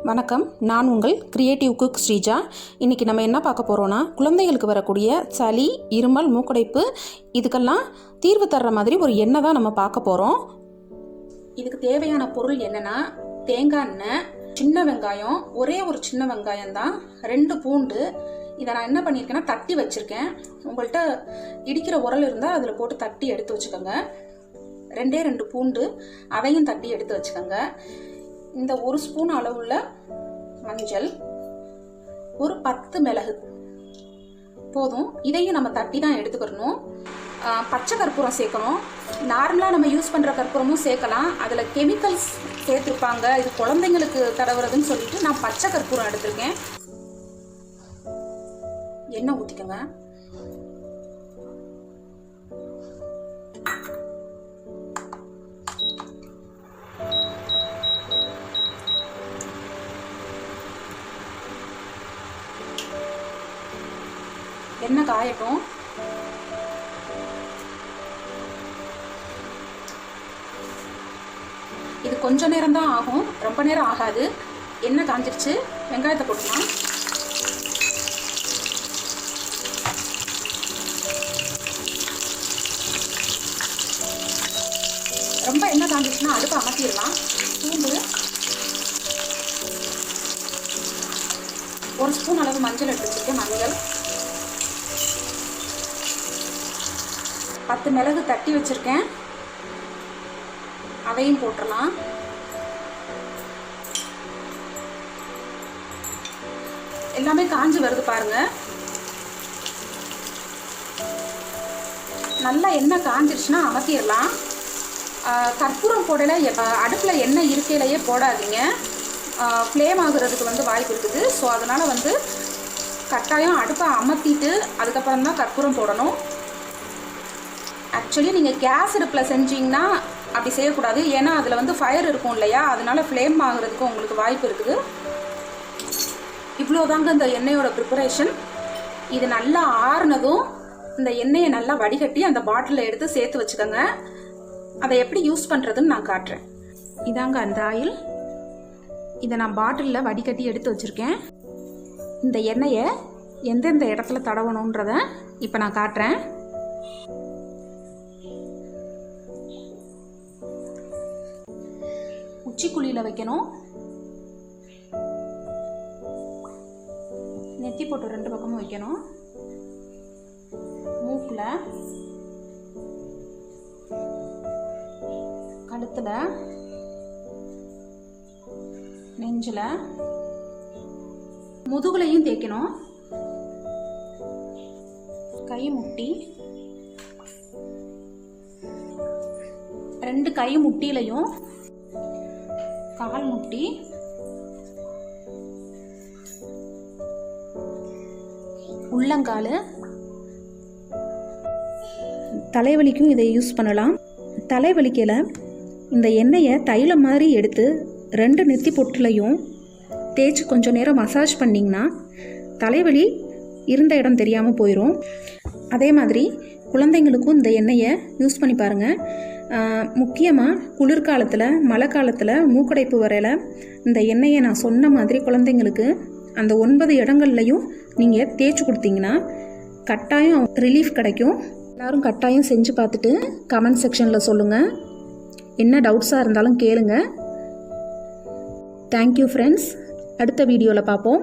வணக்கம், நான் உங்கள் கிரியேட்டிவ் குக் ஸ்ரீஜா. இன்றைக்கி நம்ம என்ன பார்க்க போகிறோன்னா, குழந்தைகளுக்கு வரக்கூடிய சளி, இருமல், மூக்கடைப்பு இதுக்கெல்லாம் தீர்வு தர்ற மாதிரி ஒரு எண்ணெய் தான் நம்ம பார்க்க போகிறோம். இதுக்கு தேவையான பொருள் என்னென்னா, தேங்காய் எண்ணெய், சின்ன வெங்காயம், ஒரே ஒரு சின்ன வெங்காயம் தான், 2 பூண்டு. இதை நான் என்ன பண்ணியிருக்கேன்னா தட்டி வச்சுருக்கேன். உங்கள்கிட்ட இடிக்கிற உரல் இருந்தால் அதில் போட்டு தட்டி எடுத்து வச்சுக்கோங்க. 2 பூண்டு, அதையும் தட்டி எடுத்து வச்சுக்கோங்க. இந்த 1 ஸ்பூன் அளவுள்ள மஞ்சள், ஒரு 10 மிளகு போதும். இதையும் நம்ம தட்டி தான் எடுத்துக்கிறணும். பச்சை கற்பூரம் சேர்க்கணும். நார்மலாக நம்ம யூஸ் பண்ணுற கற்பூரமும் சேர்க்கலாம். அதில் கெமிக்கல்ஸ் சேர்த்துருப்பாங்க, இது குழந்தைங்களுக்கு தடவுறதுன்னு சொல்லிட்டு நான் பச்சை கற்பூரம் எடுத்திருக்கேன். எண்ணெய் ஊற்றிக்கோங்க. எண்ணெய் காயட்டும். இது கொஞ்ச நேரம் தான் ஆகும், ரொம்ப நேரம் ஆகாது. எண்ணெய் காஞ்சிருச்சு, வெங்காயத்தை போட்டுக்கலாம். ரொம்ப எண்ணெய் காஞ்சிருச்சுன்னா அடுப்பை அமர்த்திடலாம். பூண்டு, 1 ஸ்பூன் அளவு மஞ்சள் எடுத்து வச்சுருக்கேன். மஞ்சள், 10 மிளகு தட்டி வச்சிருக்கேன், அதையும் போட்டுடலாம். எல்லாமே காஞ்சி வருது பாருங்க. நல்லா எண்ணெய் காஞ்சிருச்சுன்னா அமர்த்திடலாம். கற்பூரம் போடல, அடுப்பில் எண்ணெய் இருக்கையிலேயே போடாதீங்க, ஃப்ளேம் ஆகுறதுக்கு வாய்ப்பு இருக்குது. ஸோ அதனால் கட்டாயம் அடுப்பை அமர்த்திட்டு அதுக்கப்புறம் தான் கற்பூரம் போடணும். ஆக்சுவலி நீங்கள் கேஸ் அடுப்பில் செஞ்சிங்கன்னா அப்படி செய்யக்கூடாது, ஏன்னா அதில் ஃபயர் இருக்கும் இல்லையா, அதனால ஃப்ளேம் ஆகுறதுக்கு உங்களுக்கு வாய்ப்பு இருக்குது. இவ்வளோதாங்க இந்த எண்ணெயோட ப்ரிப்பரேஷன். இது நல்லா ஆறுனதும் இந்த எண்ணெயை நல்லா வடிகட்டி அந்த பாட்டிலில் எடுத்து சேர்த்து வச்சுக்கோங்க. அதை எப்படி யூஸ் பண்ணுறதுன்னு நான் காட்டுறேன். இதாங்க அந்த ஆயில். இதை நான் பாட்டிலில் வடிகட்டி எடுத்து வச்சுருக்கேன். இந்த எண்ணெயை எந்தெந்த இடத்துல தடவணுன்றத இப்போ நான் காட்டுறேன். உச்சிக்குழியில் வைக்கணும். நெத்தி போட்டு 2 பக்கமும் வைக்கணும். மூக்கில், கழுத்தில், நெஞ்சில், முதுகுலையும் தேய்க்கணும். கை முட்டி, 2 கை முட்டிலையும், கால் முட்டி, உள்ளங்கால். தலைவலிக்கும் இதை யூஸ் பண்ணலாம். தலைவலிக்கல இந்த எண்ணெயை தைலம் மாதிரி எடுத்து 2 நெத்தி பொட்டுலையும் தேய்ச்சி கொஞ்சம் நேரம் மசாஜ் பண்ணிங்கன்னா தலைவலி இருந்த இடம் தெரியாமல் போயிடும். அதே மாதிரி குழந்தைங்களுக்கும் இந்த எண்ணெயை யூஸ் பண்ணி பாருங்கள். முக்கியமாக குளிர்காலத்தில், மழை காலத்தில், மூக்கடைப்பு வரையில் இந்த எண்ணெயை நான் சொன்ன மாதிரி குழந்தைங்களுக்கு அந்த 9 இடங்கள்லையும் நீங்கள் தேய்ச்சி கொடுத்தீங்கன்னா கட்டாயம் ரிலீஃப் கிடைக்கும். எல்லோரும் கட்டாயம் செஞ்சு பார்த்துட்டு கமெண்ட் செக்ஷனில் சொல்லுங்கள். என்ன டவுட்ஸாக இருந்தாலும் கேளுங்க. Thank you friends. அடுத்த வீடியோவில் பார்ப்போம்.